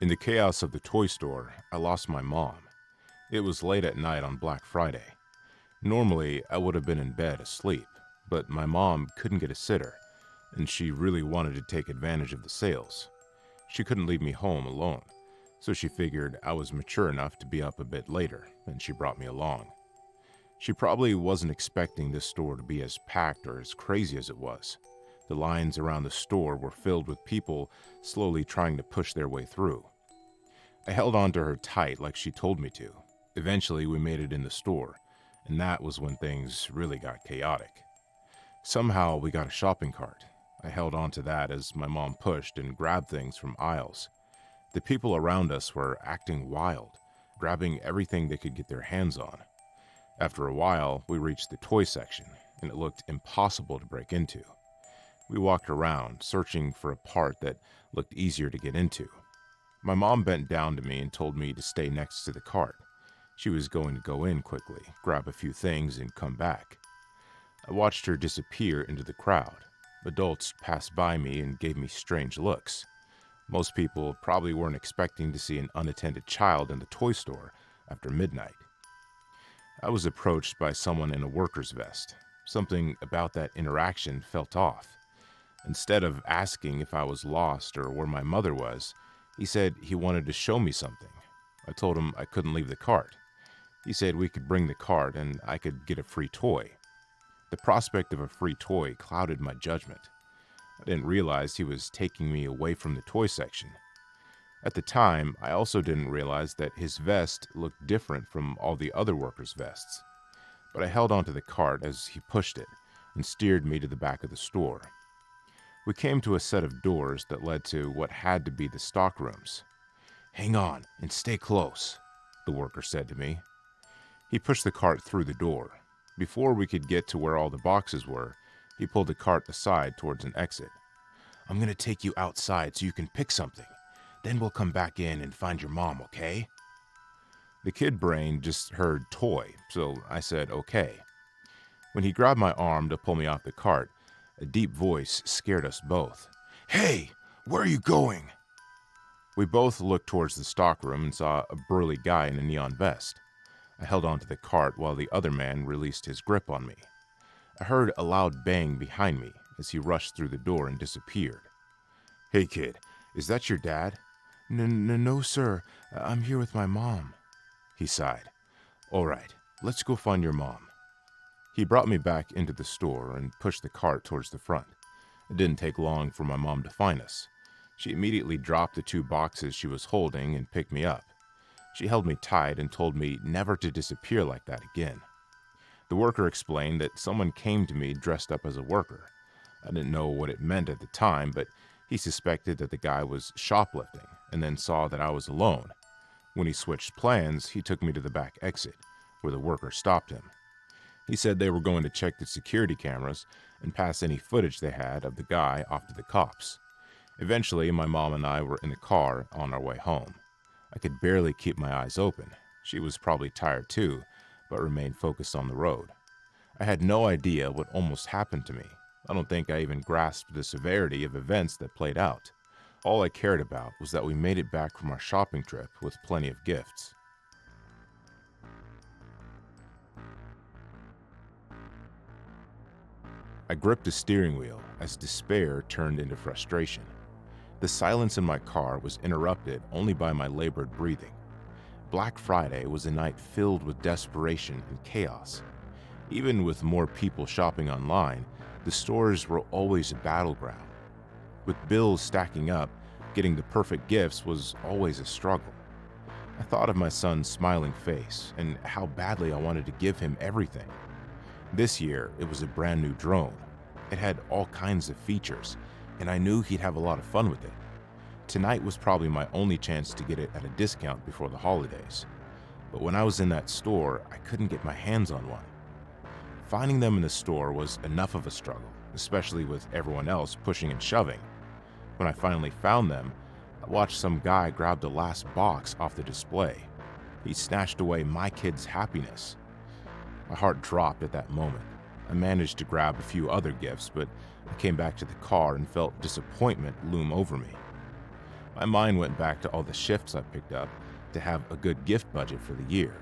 In the chaos of the toy store, I lost my mom. It was late at night on Black Friday. Normally, I would have been in bed asleep, but my mom couldn't get a sitter, and she really wanted to take advantage of the sales. She couldn't leave me home alone, so she figured I was mature enough to be up a bit later, and she brought me along. She probably wasn't expecting this store to be as packed or as crazy as it was. The lines around the store were filled with people slowly trying to push their way through. I held on to her tight like she told me to. Eventually, we made it in the store, and that was when things really got chaotic. Somehow, we got a shopping cart. I held on to that as my mom pushed and grabbed things from aisles. The people around us were acting wild, grabbing everything they could get their hands on. After a while, we reached the toy section, and it looked impossible to break into. We walked around, searching for a part that looked easier to get into. My mom bent down to me and told me to stay next to the cart. She was going to go in quickly, grab a few things, and come back. I watched her disappear into the crowd. Adults passed by me and gave me strange looks. Most people probably weren't expecting to see an unattended child in the toy store after midnight. I was approached by someone in a worker's vest. Something about that interaction felt off. Instead of asking if I was lost or where my mother was, he said he wanted to show me something. I told him I couldn't leave the cart. He said we could bring the cart and I could get a free toy. The prospect of a free toy clouded my judgment. I didn't realize he was taking me away from the toy section. At the time, I also didn't realize that his vest looked different from all the other workers' vests. But I held onto the cart as he pushed it and steered me to the back of the store. We came to a set of doors that led to what had to be the stock rooms. "Hang on and stay close," the worker said to me. He pushed the cart through the door. Before we could get to where all the boxes were, he pulled the cart aside towards an exit. "I'm going to take you outside so you can pick something. Then we'll come back in and find your mom, okay?" The kid brain just heard toy, so I said okay. When he grabbed my arm to pull me off the cart, a deep voice scared us both. "Hey, where are you going?" We both looked towards the stockroom and saw a burly guy in a neon vest. I held onto the cart while the other man released his grip on me. I heard a loud bang behind me as he rushed through the door and disappeared. "Hey kid, is that your dad?" No, sir. I'm here with my mom," he sighed. "All right, let's go find your mom." He brought me back into the store and pushed the cart towards the front. It didn't take long for my mom to find us. She immediately dropped the 2 boxes she was holding and picked me up. She held me tight and told me never to disappear like that again. The worker explained that someone came to me dressed up as a worker. I didn't know what it meant at the time, but he suspected that the guy was shoplifting and then saw that I was alone. When he switched plans, he took me to the back exit, where the worker stopped him. He said they were going to check the security cameras and pass any footage they had of the guy off to the cops. Eventually, my mom and I were in the car on our way home. I could barely keep my eyes open. She was probably tired too, but remained focused on the road. I had no idea what almost happened to me. I don't think I even grasped the severity of events that played out. All I cared about was that we made it back from our shopping trip with plenty of gifts. I gripped the steering wheel as despair turned into frustration. The silence in my car was interrupted only by my labored breathing. Black Friday was a night filled with desperation and chaos. Even with more people shopping online, the stores were always a battleground. With bills stacking up, getting the perfect gifts was always a struggle. I thought of my son's smiling face and how badly I wanted to give him everything. This year, it was a brand new drone. It had all kinds of features, and I knew he'd have a lot of fun with it. Tonight was probably my only chance to get it at a discount before the holidays. But when I was in that store, I couldn't get my hands on one. Finding them in the store was enough of a struggle, especially with everyone else pushing and shoving. When I finally found them, I watched some guy grab the last box off the display. He snatched away my kid's happiness. My heart dropped at that moment. I managed to grab a few other gifts, but I came back to the car and felt disappointment loom over me. My mind went back to all the shifts I picked up to have a good gift budget for the year.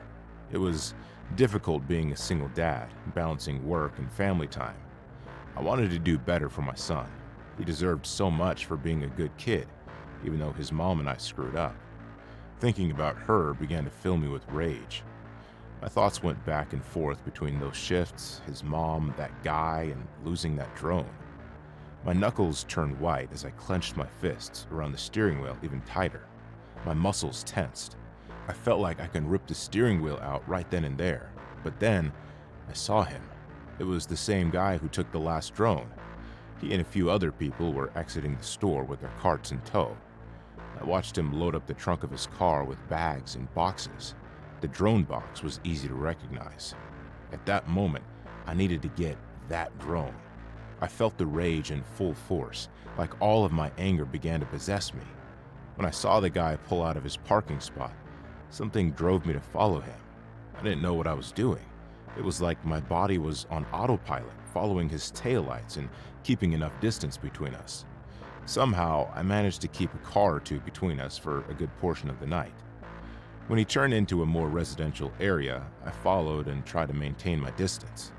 It was difficult being a single dad, balancing work and family time. I wanted to do better for my son. He deserved so much for being a good kid, even though his mom and I screwed up. Thinking about her began to fill me with rage. My thoughts went back and forth between those shifts, his mom, that guy, and losing that drone. My knuckles turned white as I clenched my fists around the steering wheel even tighter. My muscles tensed. I felt like I could rip the steering wheel out right then and there. But then, I saw him. It was the same guy who took the last drone. He and a few other people were exiting the store with their carts in tow. I watched him load up the trunk of his car with bags and boxes. The drone box was easy to recognize. At that moment, I needed to get that drone. I felt the rage in full force, like all of my anger began to possess me. When I saw the guy pull out of his parking spot, something drove me to follow him. I didn't know what I was doing. It was like my body was on autopilot, following his taillights and keeping enough distance between us. Somehow, I managed to keep a car or two between us for a good portion of the night. When he turned into a more residential area, I followed and tried to maintain my distance.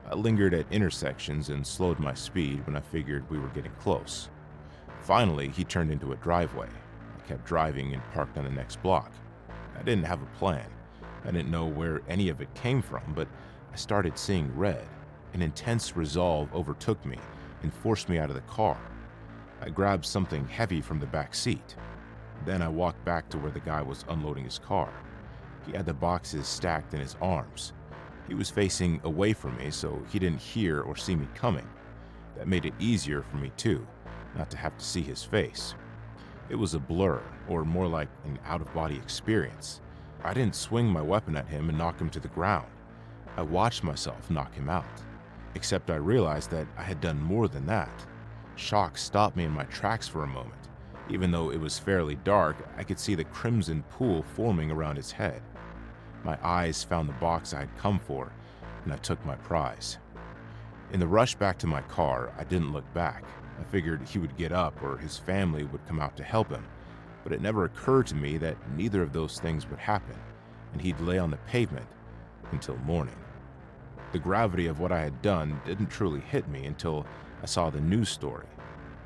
I lingered at intersections and slowed my speed when I figured we were getting close. Finally, he turned into a driveway. I kept driving and parked on the next block. I didn't have a plan. I didn't know where any of it came from, but I started seeing red. An intense resolve overtook me and forced me out of the car. I grabbed something heavy from the back seat. Then I walked back to where the guy was unloading his car. He had the boxes stacked in his arms. He was facing away from me, so he didn't hear or see me coming. That made it easier for me too, not to have to see his face. It was a blur, or more like an out-of-body experience. I didn't swing my weapon at him and knock him to the ground. I watched myself knock him out. Except I realized that I had done more than that. Shock stopped me in my tracks for a moment. Even though it was fairly dark, I could see the crimson pool forming around his head. My eyes found the box I had come for, and I took my prize. In the rush back to my car, I didn't look back. I figured he would get up or his family would come out to help him, but it never occurred to me that neither of those things would happen, and he'd lay on the pavement until morning. The gravity of what I had done didn't truly hit me until I saw the news story.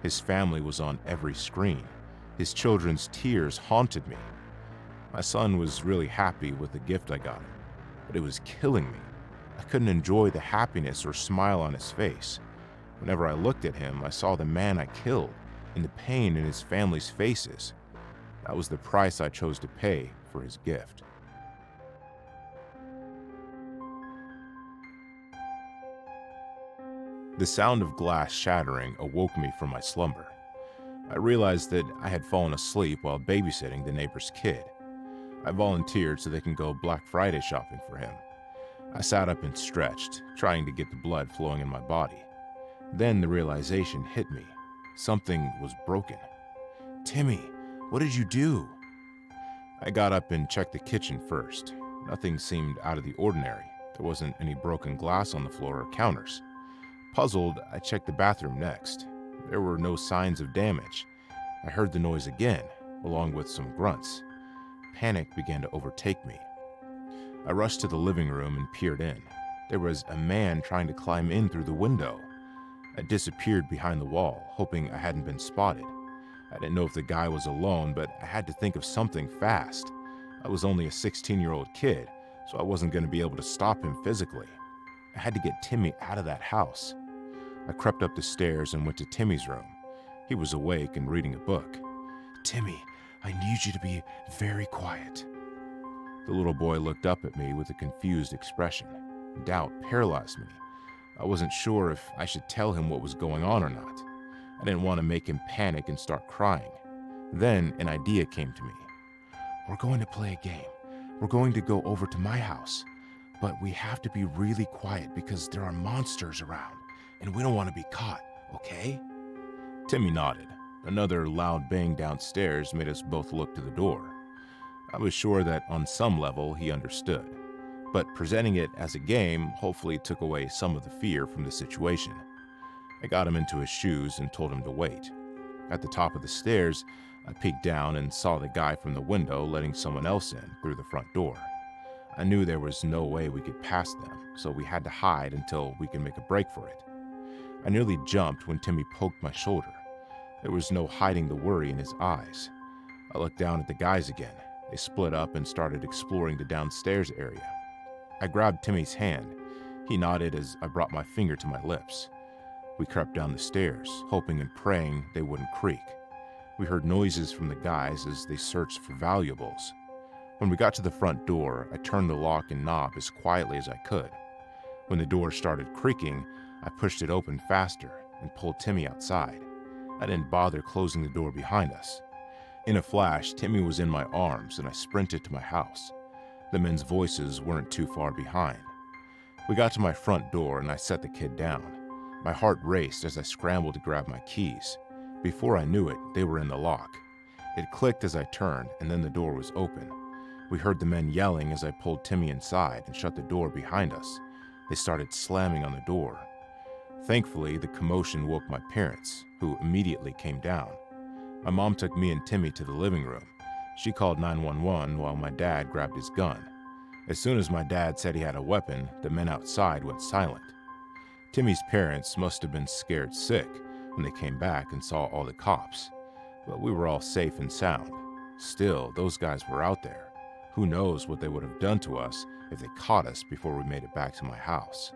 His family was on every screen. His children's tears haunted me. My son was really happy with the gift I got him, but it was killing me. I couldn't enjoy the happiness or smile on his face. Whenever I looked at him, I saw the man I killed and the pain in his family's faces. That was the price I chose to pay for his gift. The sound of glass shattering awoke me from my slumber. I realized that I had fallen asleep while babysitting the neighbor's kid. I volunteered so they can go Black Friday shopping for him. I sat up and stretched, trying to get the blood flowing in my body. Then the realization hit me. Something was broken. "Timmy, what did you do?" I got up and checked the kitchen first. Nothing seemed out of the ordinary. There wasn't any broken glass on the floor or counters. Puzzled, I checked the bathroom next. There were no signs of damage. I heard the noise again, along with some grunts. Panic began to overtake me. I rushed to the living room and peered in. There was a man trying to climb in through the window. I disappeared behind the wall, hoping I hadn't been spotted. I didn't know if the guy was alone, but I had to think of something fast. I was only a 16-year-old kid, so I wasn't going to be able to stop him physically. I had to get Timmy out of that house. I crept up the stairs and went to Timmy's room. He was awake and reading a book. "Timmy, I need you to be very quiet." The little boy looked up at me with a confused expression. Doubt paralyzed me. I wasn't sure if I should tell him what was going on or not. I didn't want to make him panic and start crying. Then an idea came to me. "We're going to play a game. We're going to go over to my house. But we have to be really quiet because there are monsters around, and we don't want to be caught, okay?" Timmy nodded. Another loud bang downstairs made us both look to the door. I was sure that on some level he understood, but presenting it as a game hopefully took away some of the fear from the situation. I got him into his shoes and told him to wait. At the top of the stairs, I peeked down and saw the guy from the window letting someone else in through the front door. I knew there was no way we could pass them, so we had to hide until we could make a break for it. I nearly jumped when Timmy poked my shoulder. There was no hiding the worry in his eyes. I looked down at the guys again. They split up and started exploring the downstairs area. I grabbed Timmy's hand. He nodded as I brought my finger to my lips. We crept down the stairs, hoping and praying they wouldn't creak. We heard noises from the guys as they searched for valuables. When we got to the front door, I turned the lock and knob as quietly as I could. When the door started creaking, I pushed it open faster and pulled Timmy outside. I didn't bother closing the door behind us. In a flash, Timmy was in my arms and I sprinted to my house. The men's voices weren't too far behind. We got to my front door and I set the kid down. My heart raced as I scrambled to grab my keys. Before I knew it, they were in the lock. It clicked as I turned and then the door was open. We heard the men yelling as I pulled Timmy inside and shut the door behind us. They started slamming on the door. Thankfully, the commotion woke my parents, who immediately came down. My mom took me and Timmy to the living room. She called 911 while my dad grabbed his gun. As soon as my dad said he had a weapon, the men outside went silent. Timmy's parents must have been scared sick when they came back and saw all the cops, but we were all safe and sound. Still, those guys were out there. Who knows what they would have done to us if they caught us before we made it back to my house.